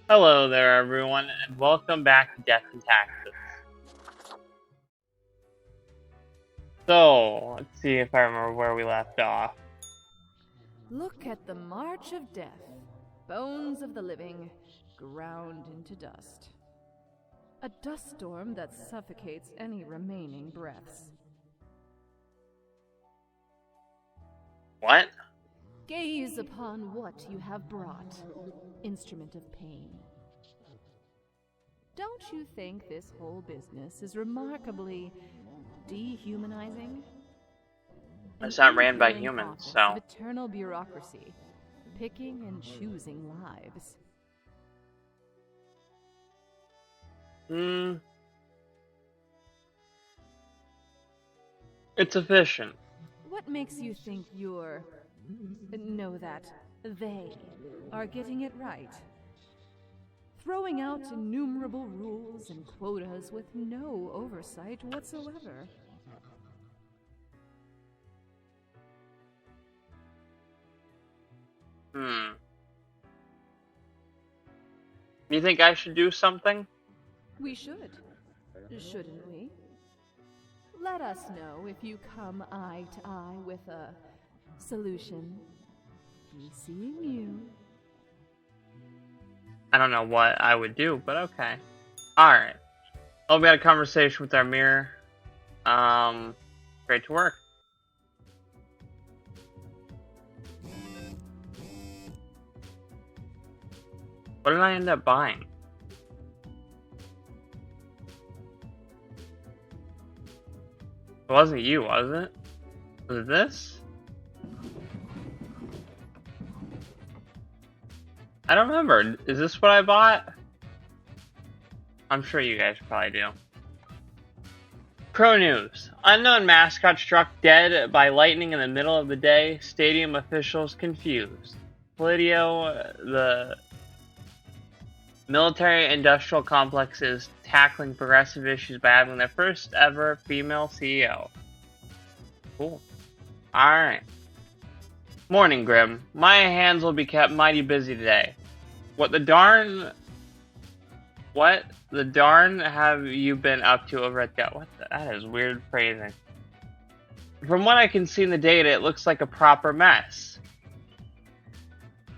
Hello there, everyone, and welcome back to Death and Taxes. So, let's see if I remember where we left off. Look at the march of death, bones of the living, ground into dust. A dust storm that suffocates any remaining breaths. What? Gaze upon what you have brought, instrument of pain. Don't you think this whole business is remarkably dehumanizing? It's not ran by humans, so. Of eternal bureaucracy, picking and choosing lives. It's efficient. What makes you think they are getting it right? Throwing out innumerable rules and quotas with no oversight whatsoever. You think I should do something? We should. Shouldn't we? Let us know if you come eye to eye with a solution. Be seeing you. I don't know what I would do, but okay. Alright. Well, we had a conversation with our mirror. Great to work. What did I end up buying? It wasn't you, was it? Was it this? I don't remember. Is this what I bought? I'm sure you guys probably do. Pro news. Unknown mascot struck dead by lightning in the middle of the day. Stadium officials confused. Polidio, the military-industrial complex, is tackling progressive issues by having their first ever female CEO. Cool. Alright. Morning, Grim. My hands will be kept mighty busy today. What the darn have you been up to over at the... That is weird phrasing. From what I can see in the data, it looks like a proper mess.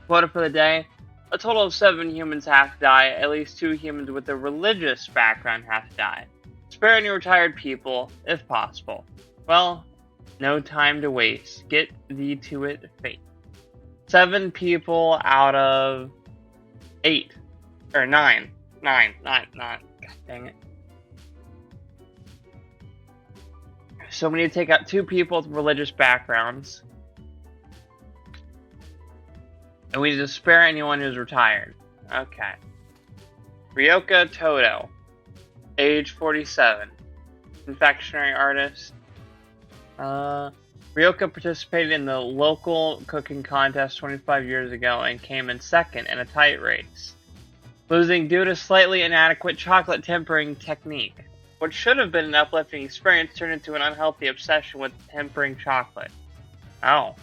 Quota for the day. A total of 7 humans have to die. At least 2 humans with a religious background have to die. Spare any retired people, if possible. Well, no time to waste. Get thee to it, fate. 7 people out of 8. Or 9. 9. God dang it. So we need to take out 2 people with religious backgrounds. And we need to spare anyone who's retired. Okay. Ryoka Toto. Age 47. Confectionery artist. Ryoka participated in the local cooking contest 25 years ago and came in second in a tight race, losing due to slightly inadequate chocolate tempering technique. What should have been an uplifting experience turned into an unhealthy obsession with tempering chocolate. Oh.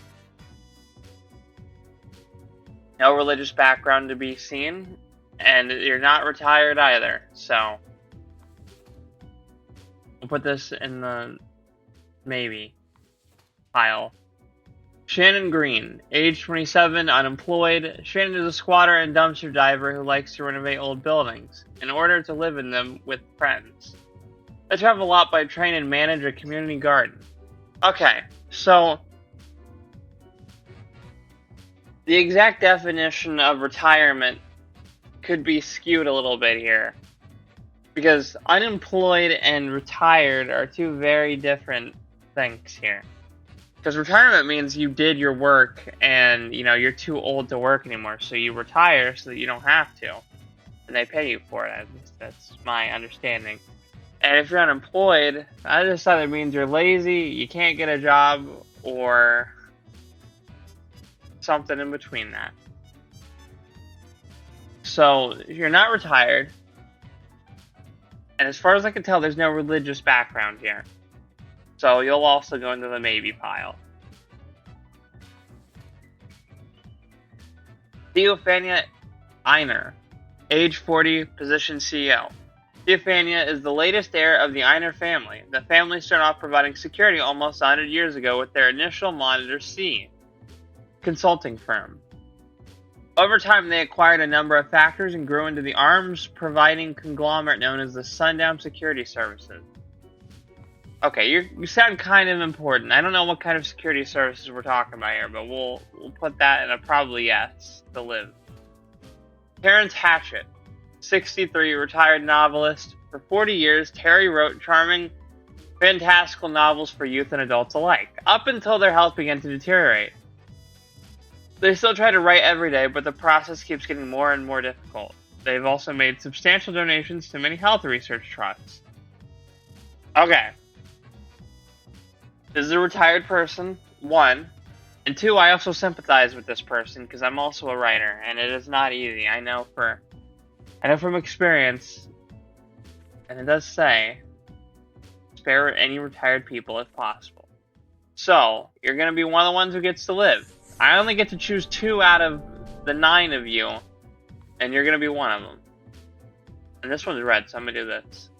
No religious background to be seen, and you're not retired either, so we'll put this in the maybe pile. Shannon Green, age 27, unemployed. Shannon is a squatter and dumpster diver who likes to renovate old buildings in order to live in them with friends. They travel a lot by train and manage a community garden. Okay, so the exact definition of retirement could be skewed a little bit here, because unemployed and retired are 2 very different things here. Because retirement means you did your work and, you're too old to work anymore, so you retire so that you don't have to. And they pay you for it, at least that's my understanding. And if you're unemployed, that just either means you're lazy, you can't get a job, or something in between that. So, you're not retired, and as far as I can tell, there's no religious background here. So you'll also go into the maybe pile. Theophania Einer, age 40, position CEO. Theophania is the latest heir of the Einer family. The family started off providing security almost 100 years ago with their initial Monitor C consulting firm. Over time, they acquired a number of factors and grew into the arms-providing conglomerate known as the Sundown Security Services. Okay, you sound kind of important. I don't know what kind of security services we're talking about here, but we'll put that in a probably yes to live. Terrence Hatchett, 63, retired novelist. For 40 years, Terry wrote charming, fantastical novels for youth and adults alike, up until their health began to deteriorate. They still try to write every day, but the process keeps getting more and more difficult. They've also made substantial donations to many health research trusts. Okay. This is a retired person, 1. And 2, I also sympathize with this person because I'm also a writer, and it is not easy. I know from experience, and it does say, spare any retired people if possible. So, you're going to be one of the ones who gets to live. I only get to choose 2 out of the 9 of you, and you're going to be one of them. And this one's red, so I'm going to do this.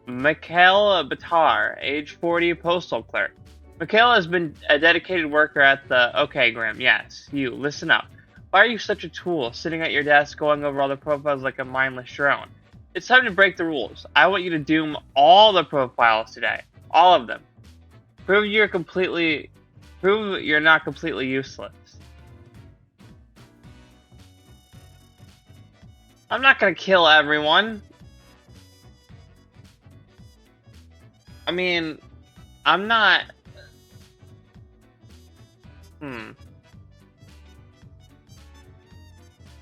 Mikhail Batar, age 40, postal clerk. Mikhail has been a dedicated worker at the... Okay, Graham, yes, you, listen up. Why are you such a tool, sitting at your desk going over all the profiles like a mindless drone? It's time to break the rules. I want you to doom all the profiles today. All of them. Prove you're not completely useless. I'm not gonna kill everyone. I mean, I'm not...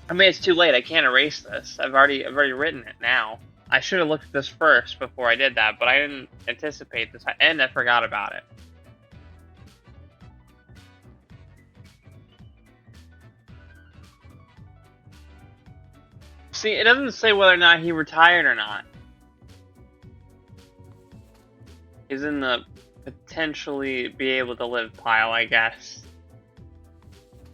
I mean, it's too late. I can't erase this. I've already written it now. I should have looked at this first before I did that, but I didn't anticipate this, and I forgot about it. See, it doesn't say whether or not he retired or not. He's in the potentially be able to live pile, I guess.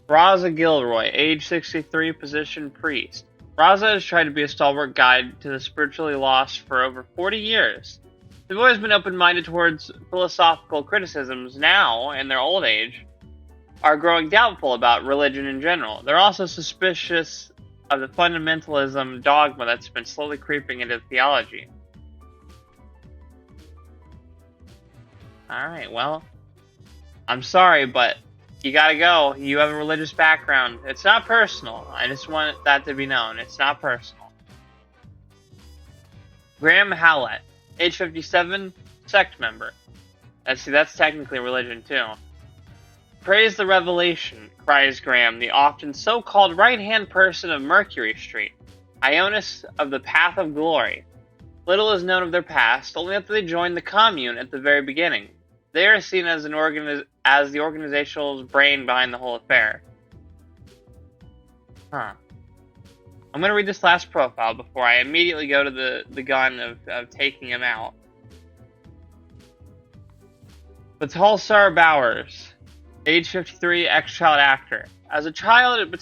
Raza Gilroy, age 63, position priest. Raza has tried to be a stalwart guide to the spiritually lost for over 40 years. They've always been open-minded towards philosophical criticisms. Now, in their old age, are growing doubtful about religion in general. They're also suspicious of the fundamentalism dogma that's been slowly creeping into theology. Alright, well, I'm sorry, but you gotta go. You have a religious background. It's not personal. I just want that to be known. It's not personal. Graham Howlett, age 57, sect member. That's technically religion, too. Praise the revelation, cries Graham, the often so-called right-hand person of Mercury Street, Ionis of the Path of Glory. Little is known of their past, only that they joined the commune at the very beginning. They are seen as the organizational brain behind the whole affair. Huh. I'm going to read this last profile before I immediately go to the gun of taking him out. Batalsar Bowers, age 53, ex-child actor. As a child at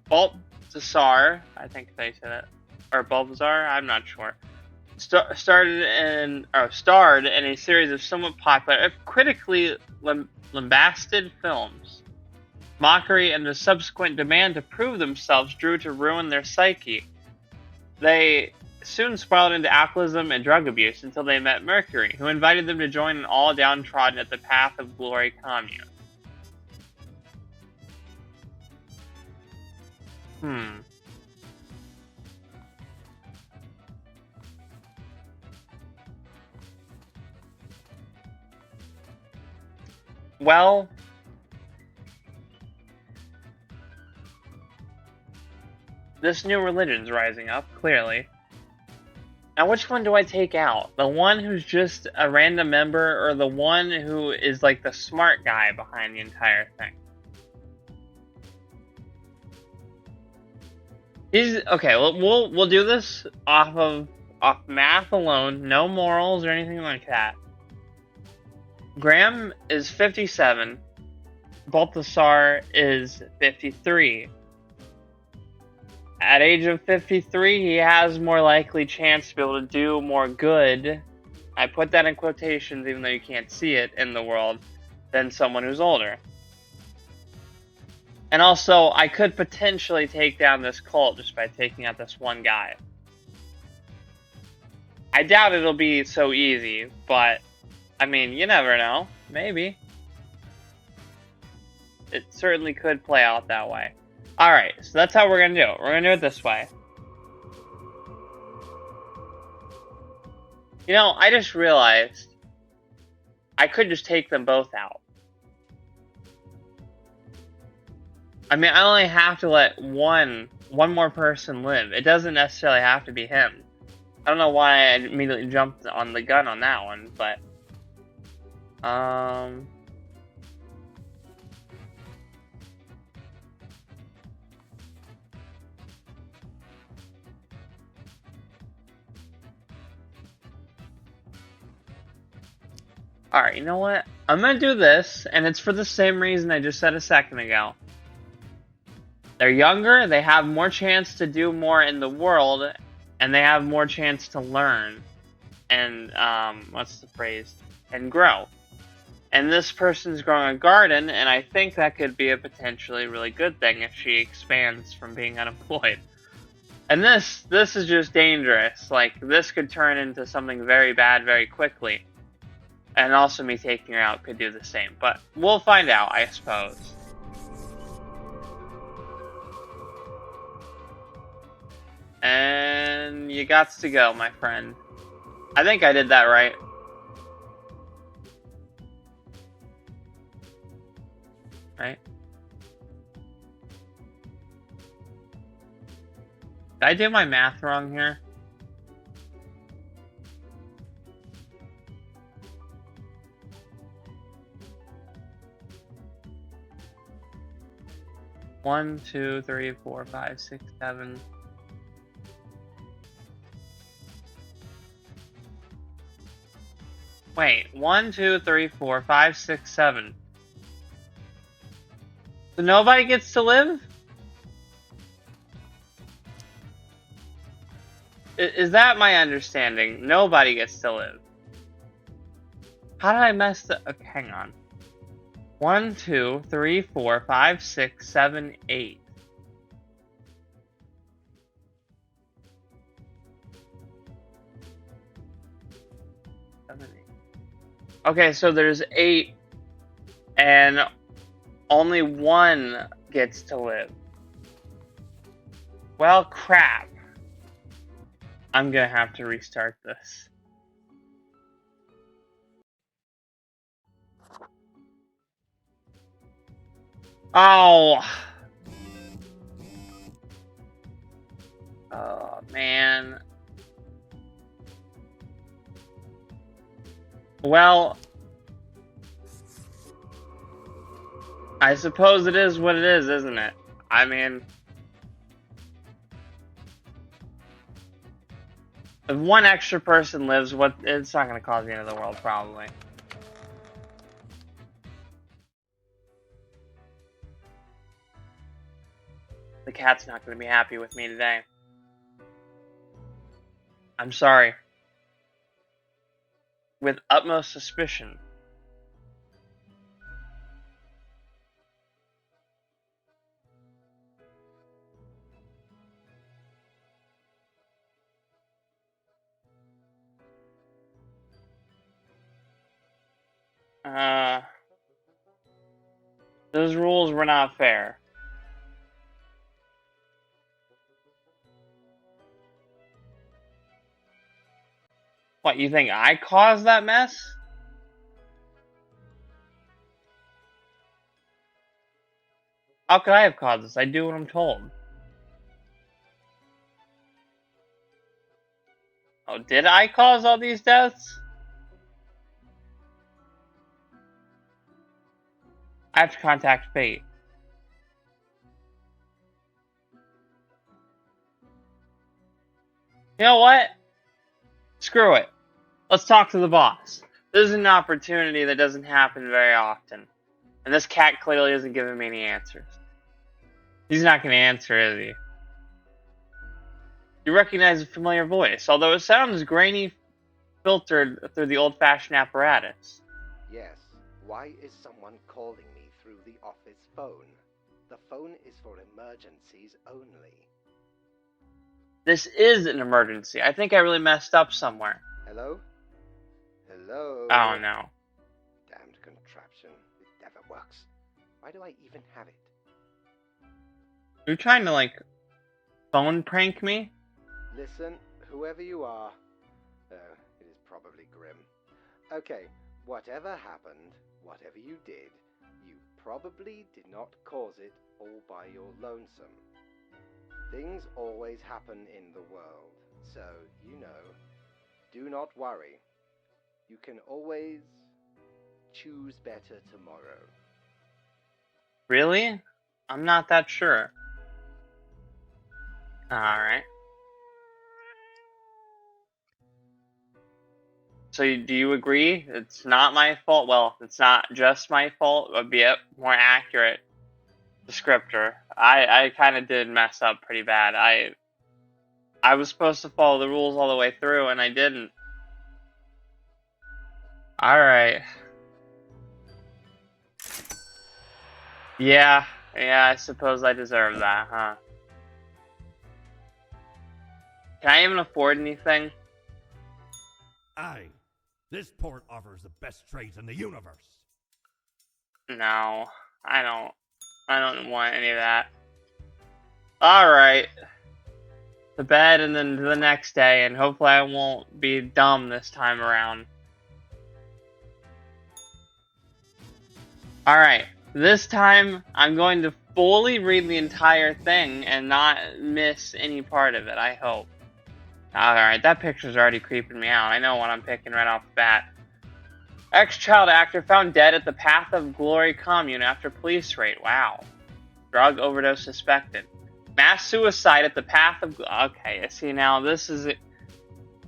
Balthasar, I think they said it, or Balthazar, I'm not sure. Starred in a series of somewhat popular, if critically lambasted films. Mockery and the subsequent demand to prove themselves drew to ruin their psyche. They soon spiraled into alcoholism and drug abuse until they met Mercury, who invited them to join an all downtrodden at the Path of Glory commune. Well, this new religion's rising up, clearly. Now, which one do I take out? The one who's just a random member, or the one who is like the smart guy behind the entire thing? Okay. We'll do this off math alone, no morals or anything like that. Graham is 57. Balthasar is 53. At age of 53, he has more likely chance to be able to do more good. I put that in quotations even though you can't see it in the world, than someone who's older. And also, I could potentially take down this cult just by taking out this one guy. I doubt it'll be so easy, but, I mean, you never know. Maybe. It certainly could play out that way. Alright, so that's how we're gonna do it. We're gonna do it this way. You know, I just realized I could just take them both out. I mean, I only have to let one more person live. It doesn't necessarily have to be him. I don't know why I immediately jumped on the gun on that one, but... Alright, you know what? I'm gonna do this, and it's for the same reason I just said a second ago. They're younger, they have more chance to do more in the world, and they have more chance to learn. And, what's the phrase? And grow. And this person's growing a garden, and I think that could be a potentially really good thing if she expands from being unemployed. And this is just dangerous. Like, this could turn into something very bad very quickly. And also me taking her out could do the same. But we'll find out, I suppose. And you gots to go, my friend. I think I did that right. Right? Did I do my math wrong here? One, two, three, 4, 5, 6, 7. Wait, 1, 2, 3, 4, 5, 6, 7. So nobody gets to live? Is that my understanding? Nobody gets to live. How did I mess the... Okay, hang on. 1, 2, 3, 4, 5, 6, 7, 8. Okay, so there's 8, and only 1 gets to live. Well, crap. I'm gonna have to restart this. Oh! Oh, man. Well, I suppose it is what it is, isn't it? I mean, if one extra person lives, it's not going to cause the end of the world, probably. The cat's not going to be happy with me today. I'm sorry. With utmost suspicion. Those rules were not fair. What, you think I caused that mess? How could I have caused this? I do what I'm told. Oh, did I cause all these deaths? I have to contact fate. You know what? Screw it. Let's talk to the boss. This is an opportunity that doesn't happen very often. And this cat clearly isn't giving me any answers. He's not going to answer, is he? You recognize a familiar voice, although it sounds grainy, filtered through the old-fashioned apparatus. Yes. Why is someone calling me through the office phone? The phone is for emergencies only. This is an emergency. I think I really messed up somewhere. Hello? Hello? Oh no. Damned contraption. It never works. Why do I even have it? You're trying to, like, phone prank me? Listen, whoever you are. Oh, it is probably Grim. Okay, whatever happened, whatever you did, you probably did not cause it all by your lonesome. Things always happen in the world, so, you know, do not worry. You can always choose better tomorrow. Really? I'm not that sure. Alright. So do you agree? It's not my fault? Well, it's not just my fault. It would be a more accurate descriptor. I kind of did mess up pretty bad. I was supposed to follow the rules all the way through, and I didn't. Alright. Yeah, I suppose I deserve that, huh? Can I even afford anything? Aye. This port offers the best trades in the universe. No, I don't want any of that. Alright. To bed and then to the next day, and hopefully I won't be dumb this time around. Alright. This time, I'm going to fully read the entire thing and not miss any part of it, I hope. Alright, that picture's already creeping me out. I know what I'm picking right off the bat. Ex-child actor found dead at the Path of Glory commune after police raid. Wow. Drug overdose suspected. Mass suicide at the Path of... Okay, see now, this is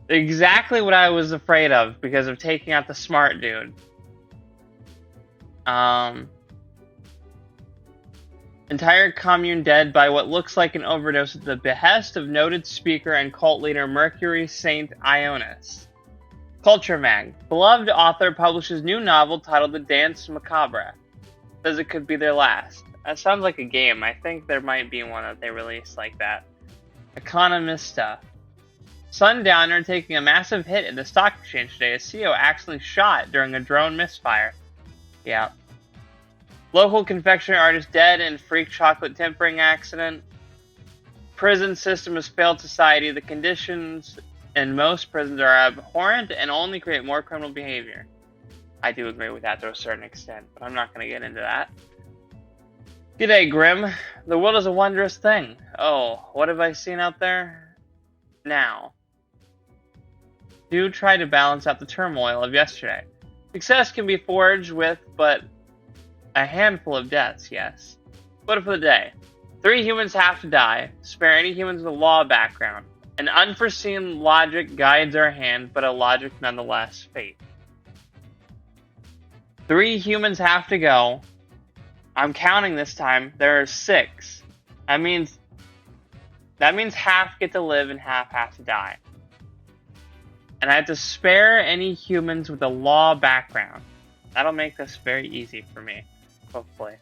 exactly what I was afraid of because of taking out the smart dude. Entire commune dead by what looks like an overdose at the behest of noted speaker and cult leader Mercury Saint Ionis. Culture Mag. Beloved author publishes new novel titled The Dance Macabre. Says it could be their last. That sounds like a game. I think there might be one that they release like that. Economista. Sundowner taking a massive hit in the stock exchange today as CEO accidentally shot during a drone misfire. Yeah. Local confectionery artist dead in freak chocolate tempering accident. Prison system has failed society. The conditions in most prisons are abhorrent and only create more criminal behavior. I do agree with that to a certain extent, but I'm not going to get into that. G'day, Grim. The world is a wondrous thing. Oh, what have I seen out there? Now. Do try to balance out the turmoil of yesterday. Success can be forged with, but a handful of deaths, yes. Quote for the day. 3 humans have to die. Spare any humans with a law background. An unforeseen logic guides our hand, but a logic nonetheless. Fate. 3 humans have to go. I'm counting this time. There are 6. That means half get to live and half have to die. And I have to spare any humans with a law background. That'll make this very easy for me. Hopefully.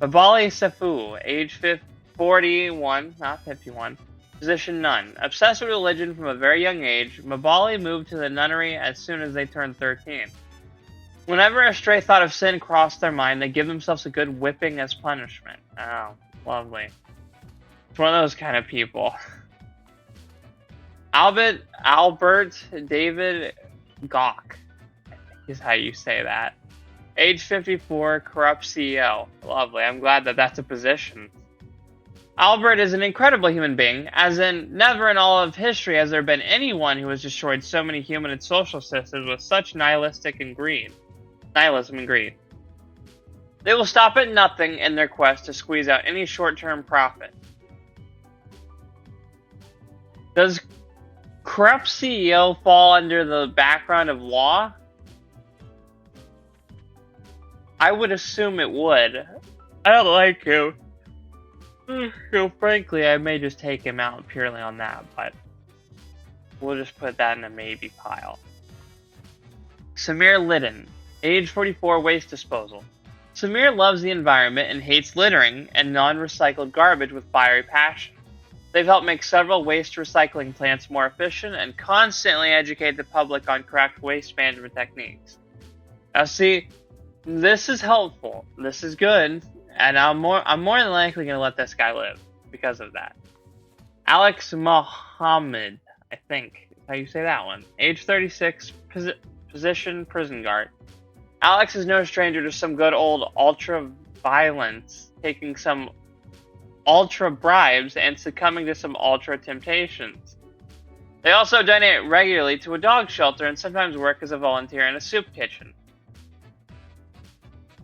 Babali Sefu, age 41, not 51. Position none. Obsessed with religion from a very young age, Mabali moved to the nunnery as soon as they turned 13. Whenever a stray thought of sin crossed their mind, they give themselves a good whipping as punishment. Oh, lovely. It's one of those kind of people. Albert David Gawk, I think is how you say that. Age 54, corrupt CEO. Lovely. I'm glad that that's a position. Albert is an incredible human being, as in never in all of history has there been anyone who has destroyed so many human and social systems with such nihilism and greed. They will stop at nothing in their quest to squeeze out any short-term profit. Does corrupt CEO fall under the background of law? I would assume it would. I don't like him. So frankly, I may just take him out purely on that, but we'll just put that in a maybe pile. Samir Liddon, age 44, waste disposal. Samir loves the environment and hates littering and non-recycled garbage with fiery passion. They've helped make several waste recycling plants more efficient and constantly educate the public on correct waste management techniques. Now see, this is helpful. This is good. And I'm more than likely going to let this guy live because of that. Alex Mohammed, I think is how you say that one. Age 36, position prison guard. Alex is no stranger to some good old ultra-violence, taking some ultra-bribes and succumbing to some ultra-temptations. They also donate regularly to a dog shelter and sometimes work as a volunteer in a soup kitchen.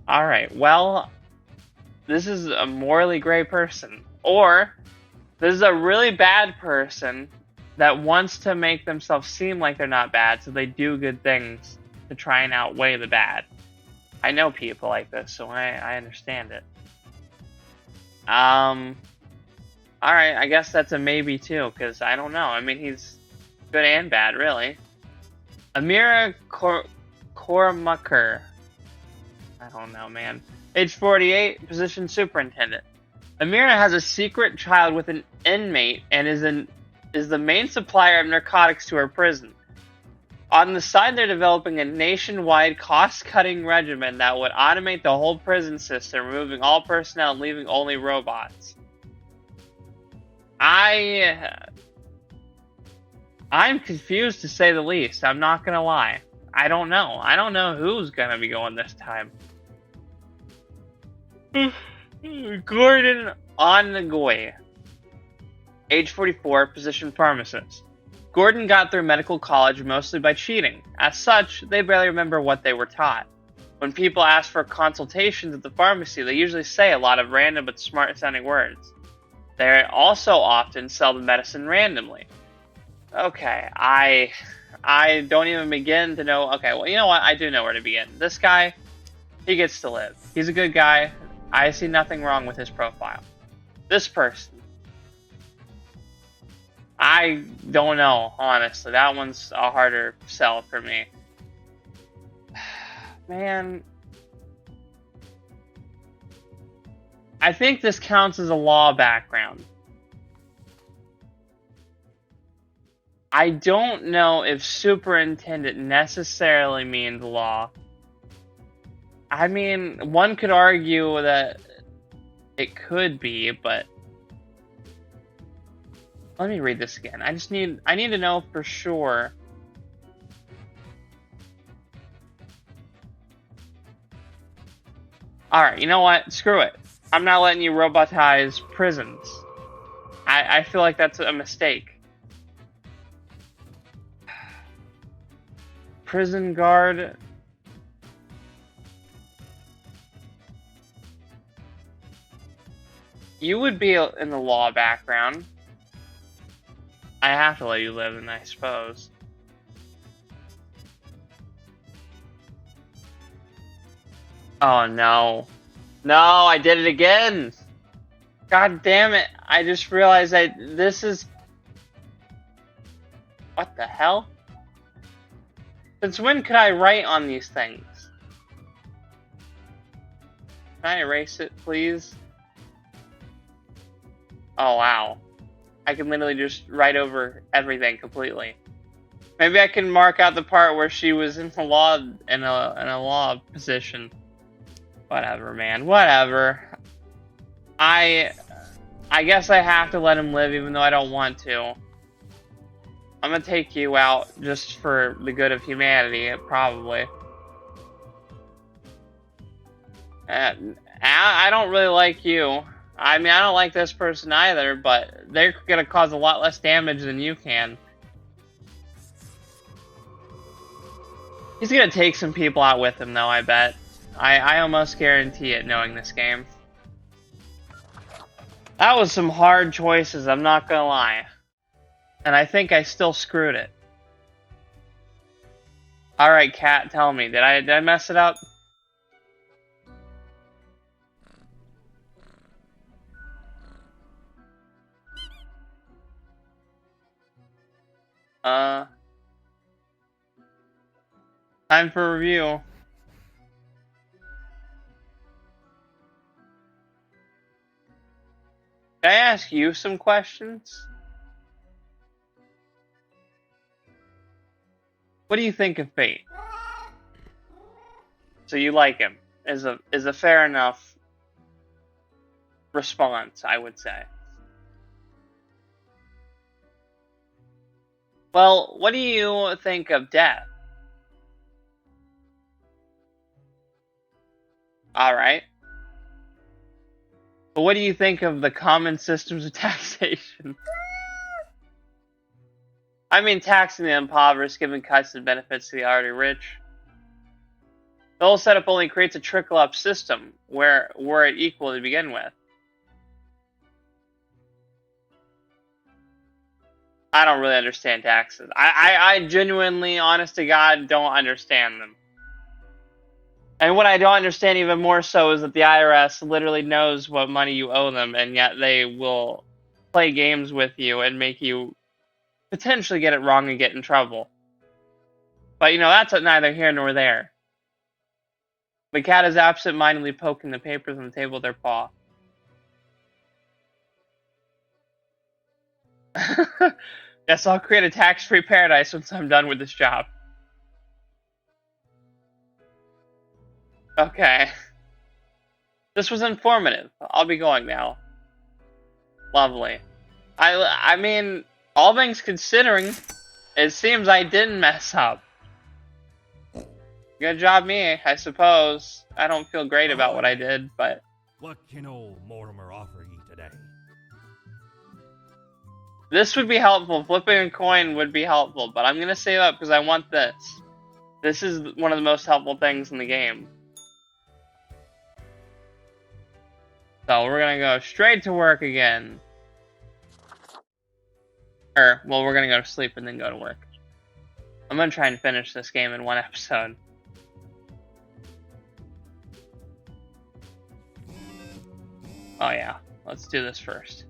Alright, well, this is a morally gray person. Or, this is a really bad person that wants to make themselves seem like they're not bad, so they do good things to try and outweigh the bad. I know people like this, so I understand it. Alright, I guess that's a maybe too, because I don't know. I mean, he's good and bad, really. Amira Kormaker. I don't know, man. Age 48, position superintendent. Amira has a secret child with an inmate and is the main supplier of narcotics to her prison. On the side, they're developing a nationwide cost-cutting regimen that would automate the whole prison system, removing all personnel and leaving only robots. I'm confused to say the least. I'm not gonna lie. I don't know. I don't know who's gonna be going this time. Gordon Ongoy, age 44, position pharmacist. Gordon got through medical college mostly by cheating. As such, they barely remember what they were taught. When people ask for consultations at the pharmacy, they usually say a lot of random but smart-sounding words. They also often sell the medicine randomly. Okay, I don't even begin to know. Okay, well, you know what? I do know where to begin. This guy, he gets to live. He's a good guy. I see nothing wrong with his profile. This person, I don't know, honestly. That one's a harder sell for me. Man. I think this counts as a law background. I don't know if superintendent necessarily means law. I mean, one could argue that it could be, but let me read this again. I need to know for sure. Alright, you know what? Screw it. I'm not letting you robotize prisons. I feel like that's a mistake. Prison guard. You would be in the law background. I have to let you live in, I suppose. Oh no. No, I did it again! God damn it, I just realized this is... What the hell? Since when could I write on these things? Can I erase it, please? Oh wow. I can literally just write over everything completely. Maybe I can mark out the part where she was in the law in a law position. Whatever, man. Whatever. I guess I have to let him live even though I don't want to. I'm gonna take you out just for the good of humanity, probably. I don't really like you. I mean, I don't like this person either, but they're gonna cause a lot less damage than you can. He's gonna take some people out with him, though, I bet. I almost guarantee it, knowing this game. That was some hard choices, I'm not gonna lie. And I think I still screwed it. Alright, Cat, tell me, did I mess it up? Time for review. Can I ask you some questions? What do you think of Fate? So you like him? Is a fair enough response, I would say. Well, what do you think of Death? Alright. But what do you think of the common systems of taxation? I mean, taxing the impoverished, giving cuts and benefits to the already rich. The whole setup only creates a trickle-up system where were it equal to begin with. I don't really understand taxes. I genuinely, honest to God, don't understand them. And what I don't understand even more so is that the IRS literally knows what money you owe them, and yet they will play games with you and make you potentially get it wrong and get in trouble. But, you know, that's neither here nor there. The cat is absent-mindedly poking the papers on the table with their paw. Yes, I'll create a tax-free paradise once I'm done with this job. Okay. This was informative. I'll be going now. Lovely. I mean, all things considering, it seems I didn't mess up. Good job me, I suppose. I don't feel great about what I did, but... What can old Mortimer offer ye today? This would be helpful. Flipping a coin would be helpful, but I'm gonna save up because I want this. This is one of the most helpful things in the game. So we're gonna go straight to work again. Well, we're gonna go to sleep and then go to work. I'm gonna try and finish this game in one episode. Oh yeah, let's do this first.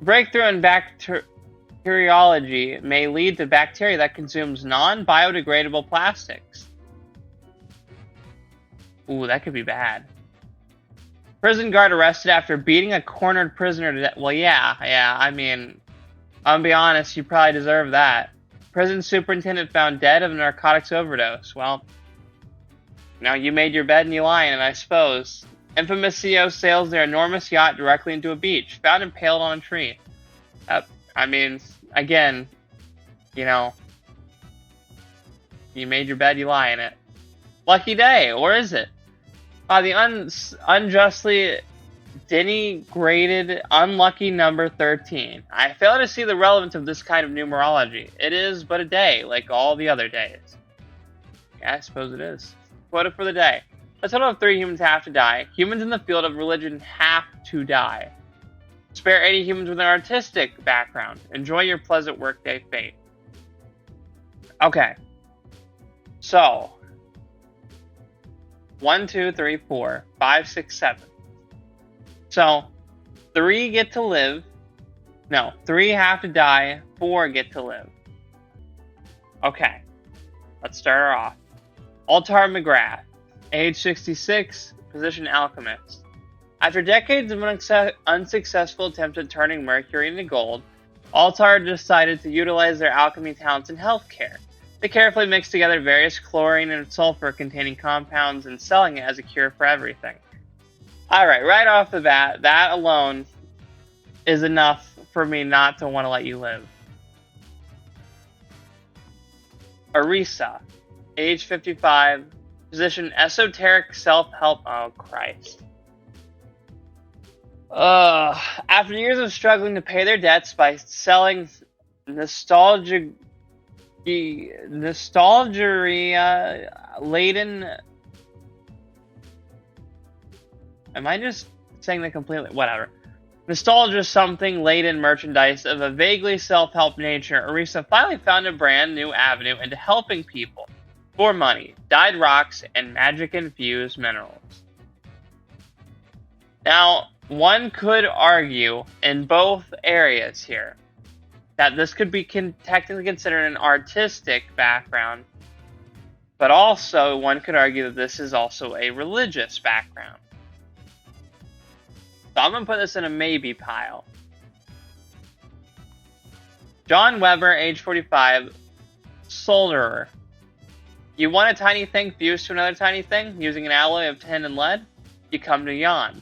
Breakthrough in bacteriology may lead to bacteria that consumes non-biodegradable plastics. Ooh, that could be bad. Prison guard arrested after beating a cornered prisoner to death. Well, yeah, I mean, I'll be honest, you probably deserve that. Prison superintendent found dead of a narcotics overdose. Well, now you made your bed and you lie in it, I suppose. Infamous CEO sails their enormous yacht directly into a beach, found impaled on a tree. I mean, again, you know, you made your bed, you lie in it. Lucky day, or is it? The unjustly denigrated unlucky number 13. I fail to see the relevance of this kind of numerology. It is but a day, like all the other days. Yeah, I suppose it is. Quota for the day. A total of 3 humans have to die. Humans in the field of religion have to die. Spare 80 humans with an artistic background. Enjoy your pleasant workday fate. Okay. So. 1, 2, 3, 4, 5, 6, 7. So, 3 get to live. No, 3 have to die. 4 get to live. Okay. Let's start her off. Altar McGrath. Age 66. Position alchemist. After decades of unsuccessful attempts at turning mercury into gold, Altar decided to utilize their alchemy talents in healthcare. They carefully mixed together various chlorine and sulfur-containing compounds and selling it as a cure for everything. Alright, right off the bat, that alone is enough for me not to want to let you live. Arisa, age 55, position esoteric self-help. Oh, Christ. After years of struggling to pay their debts by selling nostalgia-laden... Am I just saying that completely? Whatever. Nostalgia-something laden merchandise of a vaguely self-help nature, Arisa finally found a brand new avenue into helping people for money, dyed rocks, and magic-infused minerals. Now, one could argue in both areas here that this could be technically considered an artistic background, but also one could argue that this is also a religious background. So I'm going to put this in a maybe pile. John Weber, age 45, solderer. You want a tiny thing fused to another tiny thing using an alloy of tin and lead? You come to Yan.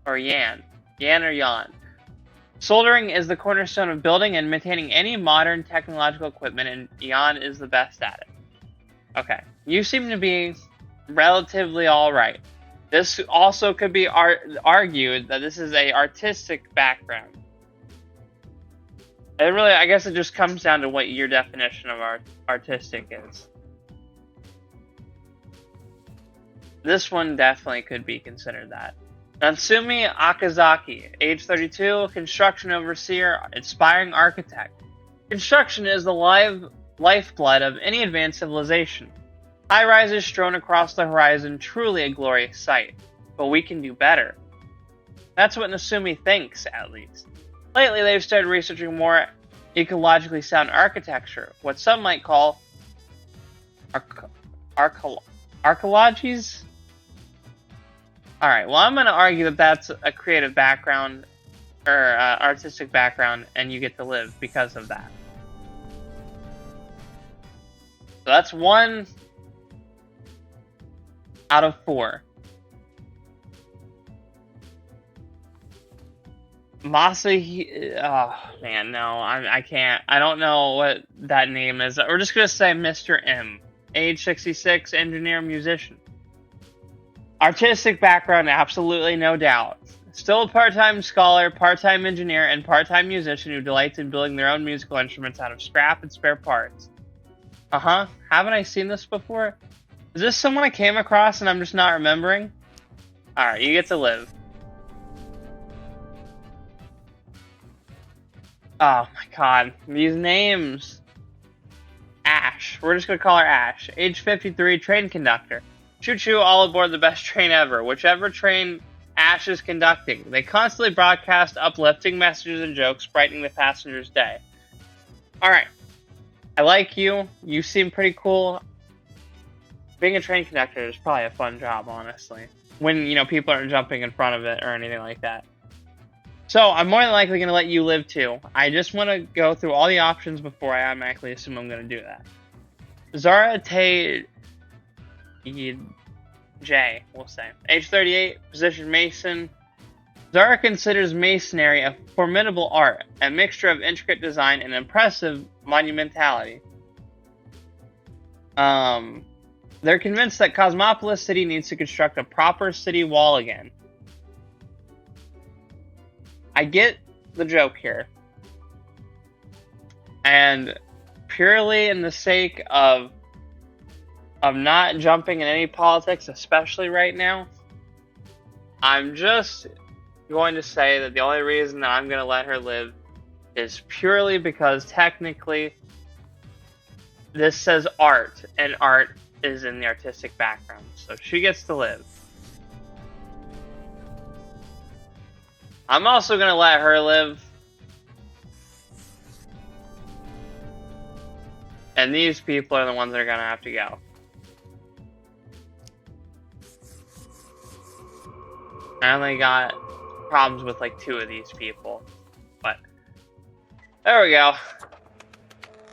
Or Yan. Yan or Yan. Soldering is the cornerstone of building and maintaining any modern technological equipment, and Yan is the best at it. Okay. You seem to be relatively alright. This also could be argued that this is a artistic background. It really, I guess it just comes down to what your definition of artistic is. This one definitely could be considered that. Natsumi Akazaki, age 32, construction overseer, aspiring architect. Construction is the lifeblood of any advanced civilization. High-rises strewn across the horizon, truly a glorious sight. But we can do better. That's what Natsumi thinks, at least. Lately, they've started researching more ecologically sound architecture, what some might call archaeologies? Alright, well, I'm going to argue that that's a creative background, or artistic background, and you get to live because of that. So that's 1 out of 4. Masa, oh man, no, I can't. I don't know what that name is. We're just gonna say Mr. M, age 66, engineer, musician. Artistic background, absolutely, no doubt. Still a part-time scholar, part-time engineer, and part-time musician who delights in building their own musical instruments out of scrap and spare parts. Uh-huh. Haven't I seen this before? Is this someone I came across and I'm just not remembering? Alright, you get to live. Oh my god, these names. Ash. We're just gonna call her Ash. Age 53, train conductor. Choo-choo, all aboard the best train ever. Whichever train Ash is conducting. They constantly broadcast uplifting messages and jokes, brightening the passenger's day. Alright. I like you. You seem pretty cool. Being a train conductor is probably a fun job, honestly. When, you know, people aren't jumping in front of it or anything like that. So, I'm more than likely going to let you live too. I just want to go through all the options before I automatically assume I'm going to do that. Zara Tay J, we'll say. Age 38, position Mason. Zara considers masonry a formidable art, a mixture of intricate design and impressive monumentality. They're convinced that Cosmopolis City needs to construct a proper city wall again. I get the joke here. And purely in the sake of not jumping in any politics, especially right now, I'm just going to say that the only reason that I'm going to let her live is purely because technically this says art, and art is in the artistic background. So she gets to live. I'm also going to let her live. And these people are the ones that are going to have to go. I only got problems with like 2 of these people. But there we go.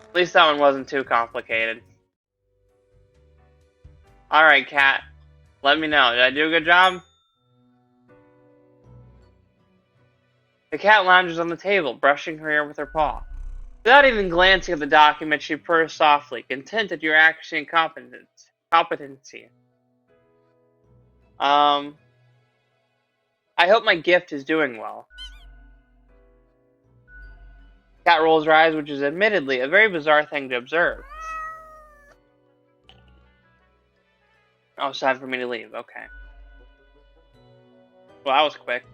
At least that one wasn't too complicated. Alright, Kat. Let me know. Did I do a good job? The cat lounges on the table, brushing her hair with her paw. Without even glancing at the document, she purrs softly, content at your accuracy and competency. I hope my gift is doing well. Cat rolls her eyes, which is admittedly a very bizarre thing to observe. Oh, it's time for me to leave. Okay. Well, that was quick.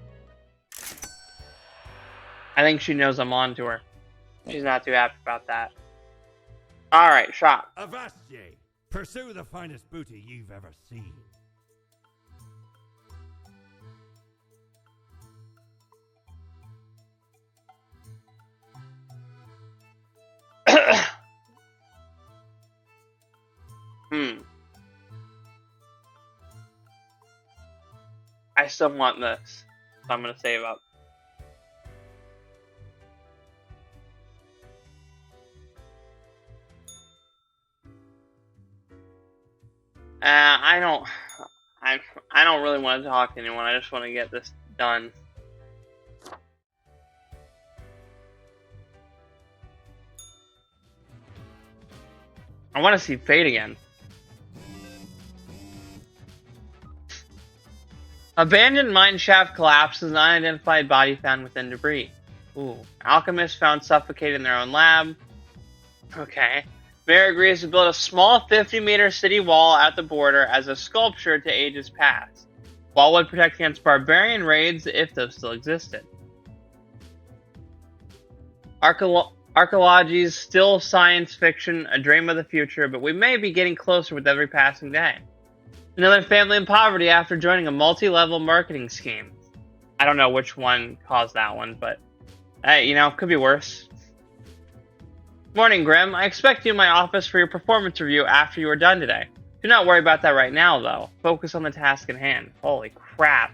I think she knows I'm on to her. She's not too happy about that. Alright, shop. Avast ye! Pursue the finest booty you've ever seen. I still want this, so I'm gonna save up. I don't really want to talk to anyone. I just want to get this done. I want to see Fate again. Abandoned mine shaft collapses, unidentified body found within debris. Ooh. Alchemists found suffocated in their own lab. Okay. Mayor agrees to build a small 50-meter city wall at the border as a sculpture to ages past. Wall would protect against barbarian raids if those still existed. Archaeology is still science fiction, a dream of the future, but we may be getting closer with every passing day. Another family in poverty after joining a multi-level marketing scheme. I don't know which one caused that one, but hey, you know, could be worse. Morning, Grim. I expect you in my office for your performance review after you are done today. Do not worry about that right now, though. Focus on the task in hand. Holy crap.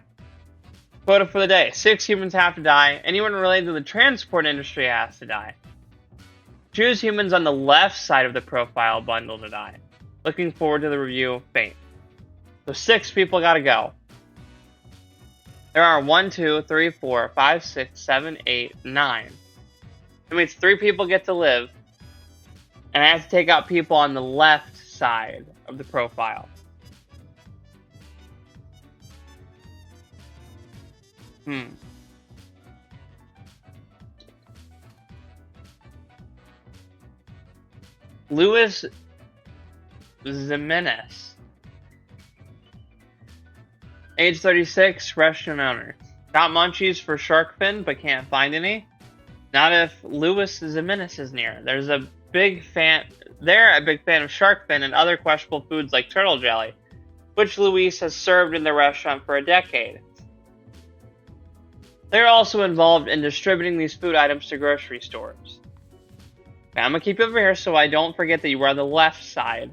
Quota for the day. 6 humans have to die. Anyone related to the transport industry has to die. Choose humans on the left side of the profile bundle to die. Looking forward to the review of Fate. So 6 people gotta go. There are 1, 2, 3, 4, 5, 6, 7, 8, 9. That means 3 people get to live. And I have to take out people on the left side of the profile. Louis Jimenez. Age 36, restaurant owner. Got munchies for shark fin, but can't find any. Not if Louis Jimenez is near. They're a big fan of shark fin and other questionable foods like turtle jelly, which Luis has served in the restaurant for a decade. They're also involved in distributing these food items to grocery stores. Okay, I'm gonna keep you over here so I don't forget that you were on the left side.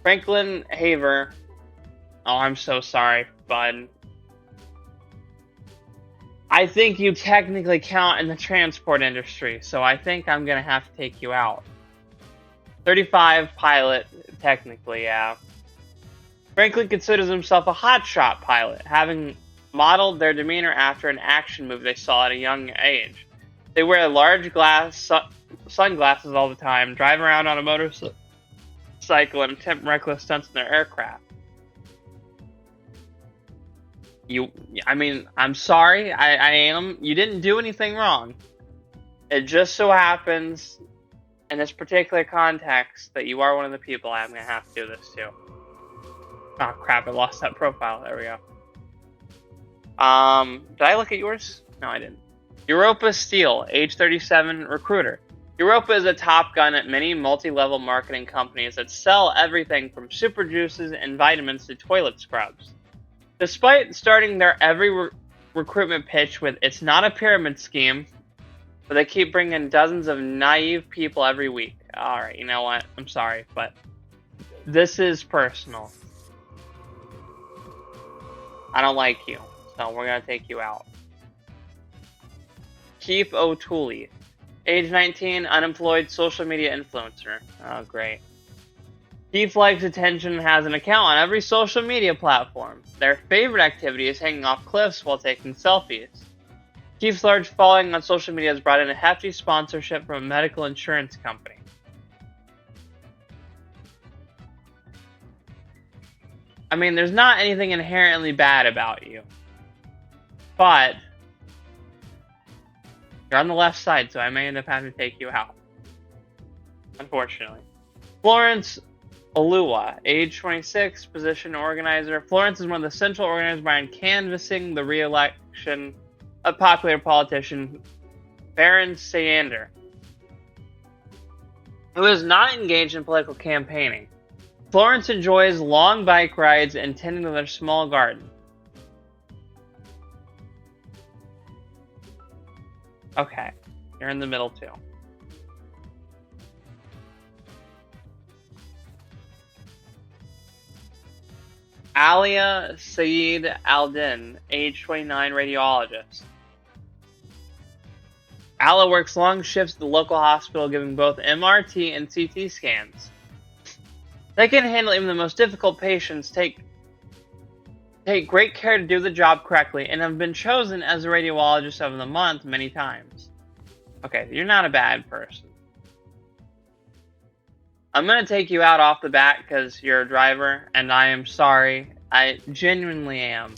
Franklin Haver. Oh, I'm so sorry, bud. I think you technically count in the transport industry, so I think I'm gonna have to take you out. 35 pilot, technically, yeah. Franklin considers himself a hotshot pilot, having modeled their demeanor after an action movie they saw at a young age. They wear large glass sunglasses all the time, drive around on a motorcycle, and attempt reckless stunts in their aircraft. I'm sorry, I am. You didn't do anything wrong. It just so happens, in this particular context, that you are one of the people I'm going to have to do this to. Oh crap, I lost that profile. There we go. Did I look at yours? No, I didn't. Europa Steele, age 37, recruiter. Europa is a top gun at many multi-level marketing companies that sell everything from super juices and vitamins to toilet scrubs. Despite starting their every recruitment pitch with, "It's not a pyramid scheme," but they keep bringing dozens of naive people every week. Alright, you know what? I'm sorry, but this is personal. I don't like you, so we're gonna take you out. Keith O'Toole, age 19, unemployed social media influencer. Oh, great. Keith likes attention and has an account on every social media platform. Their favorite activity is hanging off cliffs while taking selfies. Keith's large following on social media has brought in a hefty sponsorship from a medical insurance company. I mean, there's not anything inherently bad about you. But you're on the left side, so I may end up having to take you out. Unfortunately. Florence Olua, age 26, position organizer. Florence is one of the central organizers behind canvassing the re-election of popular politician Baron Sander, who is not engaged in political campaigning. Florence enjoys long bike rides and tending to their small garden. Okay, you're in the middle too. Alia Saeed Al-Din, age 29, radiologist. Ala works long shifts at the local hospital, giving both MRT and CT scans. They can handle even the most difficult patients, take great care to do the job correctly, and have been chosen as the radiologist of the month many times. Okay, you're not a bad person. I'm gonna take you out off the bat because you're a driver, and I am sorry. I genuinely am.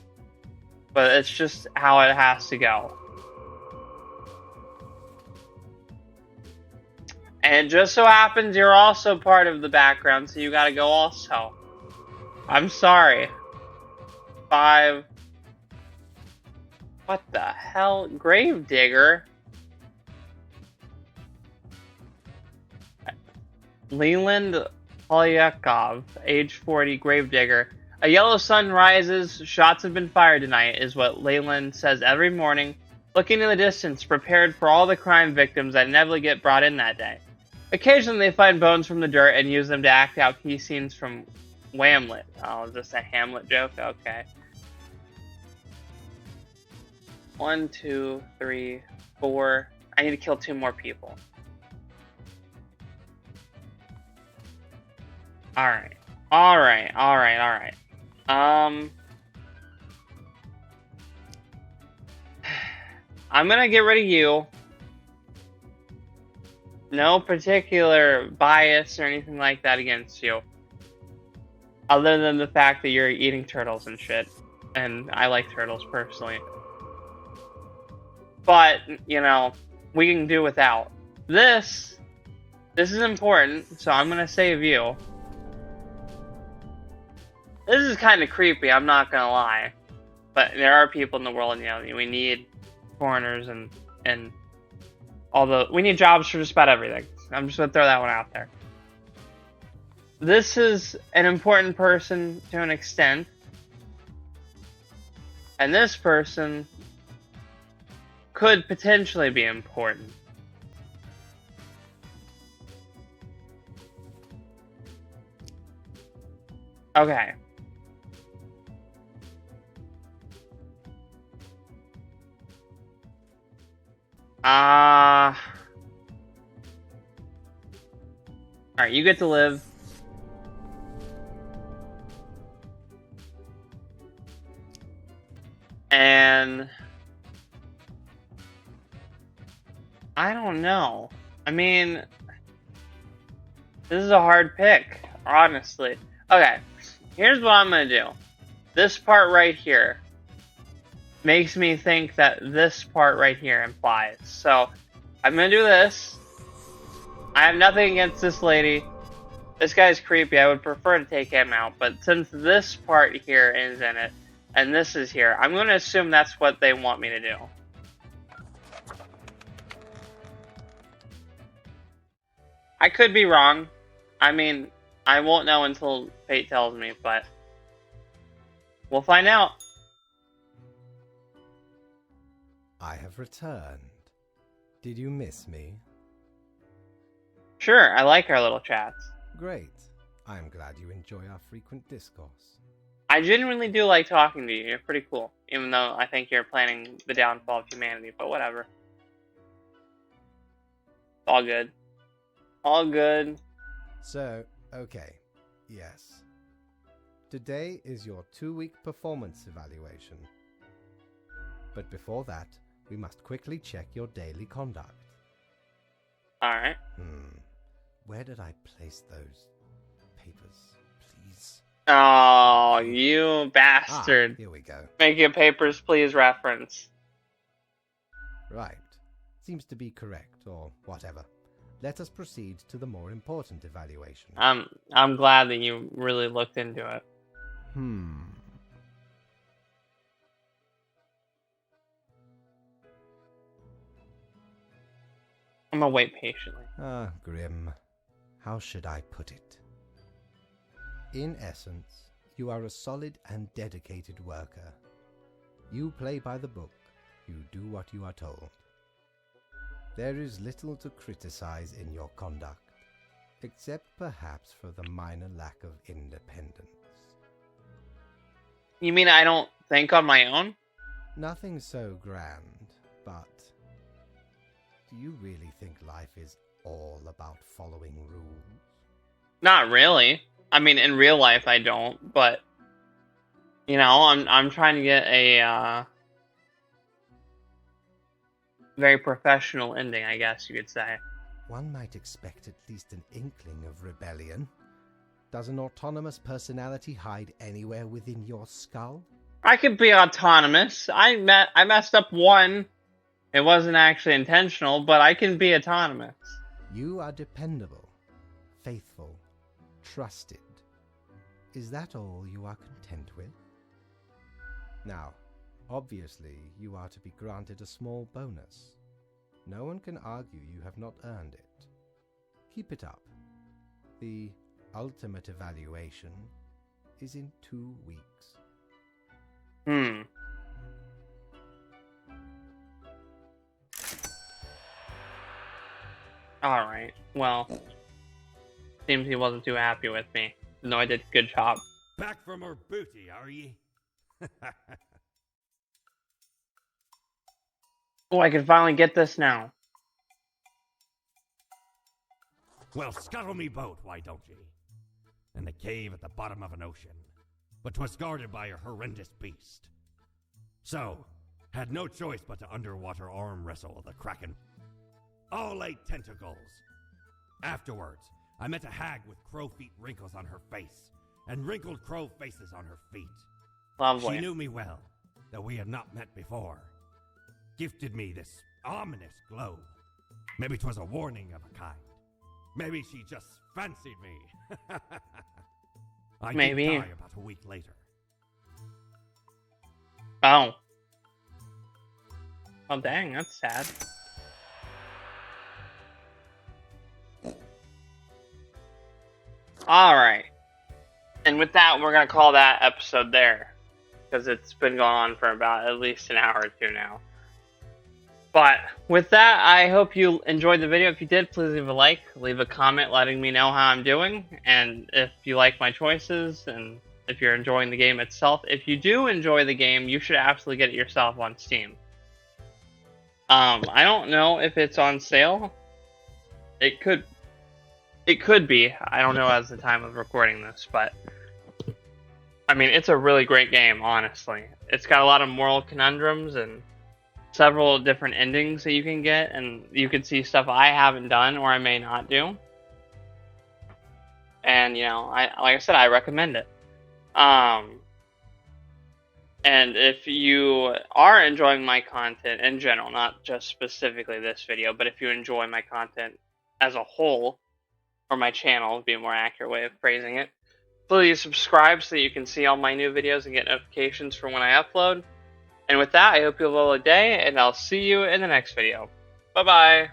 But it's just how it has to go. And it just so happens you're also part of the background, so you gotta go also. I'm sorry. 5. What the hell? Gravedigger? Leland Polyakov, age 40, gravedigger. A yellow sun rises, shots have been fired tonight, is what Leyland says every morning, looking in the distance, prepared for all the crime victims that inevitably get brought in that day. Occasionally they find bones from the dirt and use them to act out key scenes from Whamlet. Oh, is this a Hamlet joke? Okay. 1, 2, 3, 4. I need to kill 2 more people. Alright. I'm gonna get rid of you. No particular bias or anything like that against you. Other than the fact that you're eating turtles and shit. And I like turtles personally. But, you know, we can do without. This is important, so I'm gonna save you. This is kind of creepy, I'm not gonna lie. But there are people in the world, you know, we need foreigners and we need jobs for just about everything. I'm just gonna throw that one out there. This is an important person to an extent. And this person could potentially be important. Okay. Alright, you get to live. And I don't know. I mean, this is a hard pick, honestly. Okay, here's what I'm gonna do. This part right here makes me think that this part right here implies. So, I'm gonna do this. I have nothing against this lady. This guy's creepy. I would prefer to take him out. But since this part here is in it, and this is here, I'm gonna assume that's what they want me to do. I could be wrong. I mean, I won't know until fate tells me, but we'll find out. I have returned. Did you miss me? Sure, I like our little chats. Great. I am glad you enjoy our frequent discourse. I genuinely do like talking to you. You're pretty cool. Even though I think you're planning the downfall of humanity, but whatever. All good. All good. So, okay. Yes. Today is your 2-week performance evaluation. But before that, we must quickly check your daily conduct. Alright. Where did I place those papers, please? Oh, you bastard. Here we go. Make a papers, please reference. Right. Seems to be correct, or whatever. Let us proceed to the more important evaluation. I'm glad that you really looked into it. I'm gonna wait patiently. Grim. How should I put it? In essence, you are a solid and dedicated worker. You play by the book. You do what you are told. There is little to criticize in your conduct, except perhaps for the minor lack of independence. You mean I don't think on my own? Nothing so grand, but do you really think life is all about following rules? Not really. I mean, in real life, I don't. But you know, I'm trying to get a very professional ending, I guess you could say. One might expect at least an inkling of rebellion. Does an autonomous personality hide anywhere within your skull? I could be autonomous. I messed up one. It wasn't actually intentional, but I can be autonomous. You are dependable, faithful, trusted. Is that all you are content with? Now, obviously, you are to be granted a small bonus. No one can argue you have not earned it. Keep it up. The ultimate evaluation is in 2 weeks. Alright, well, seems he wasn't too happy with me. No, I did a good job. Back from her booty, are ye? Oh, I can finally get this now. Well, scuttle me boat, why don't ye? In the cave at the bottom of an ocean, but 'twas guarded by a horrendous beast. So, had no choice but to underwater arm wrestle the kraken. All 8 tentacles. Afterwards, I met a hag with crow feet wrinkles on her face, and wrinkled crow faces on her feet. Lovely. She knew me well, though we had not met before. Gifted me this ominous globe. Maybe 'twas a warning of a kind. Maybe she just fancied me. I Maybe. did die about a week later. Oh. Oh, dang, that's sad. Alright. And with that, we're going to call that episode there. Because it's been going on for about at least an hour or two now. But with that, I hope you enjoyed the video. If you did, please leave a like, leave a comment letting me know how I'm doing. And if you like my choices, and if you're enjoying the game itself. If you do enjoy the game, you should absolutely get it yourself on Steam. I don't know if it's on sale. It could be. I don't know as the time of recording this, but I mean, it's a really great game, honestly. It's got a lot of moral conundrums and several different endings that you can get, and you can see stuff I haven't done or I may not do. And, you know, like I said, I recommend it. And if you are enjoying my content in general, not just specifically this video, but if you enjoy my content as a whole, or my channel would be a more accurate way of phrasing it, please subscribe so that you can see all my new videos and get notifications for when I upload. And with that, I hope you have a lovely day, and I'll see you in the next video. Bye-bye!